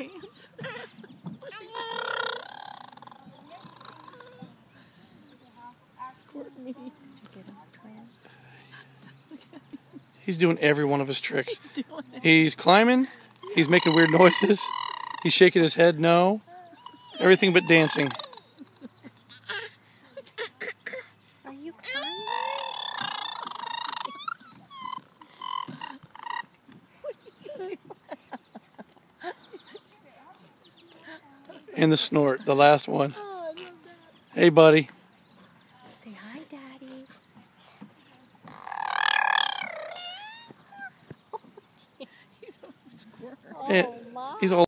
pants. Cort me. Did you get him, trill? He's doing every one of his tricks. He's doing it. He's climbing. He's making weird noises. He's shaking his head no. Everything but dancing. Are you climbing? And the snort, the last one. Oh, I love that. Hey, buddy. Say hi, Daddy. He's a squirrel. He's all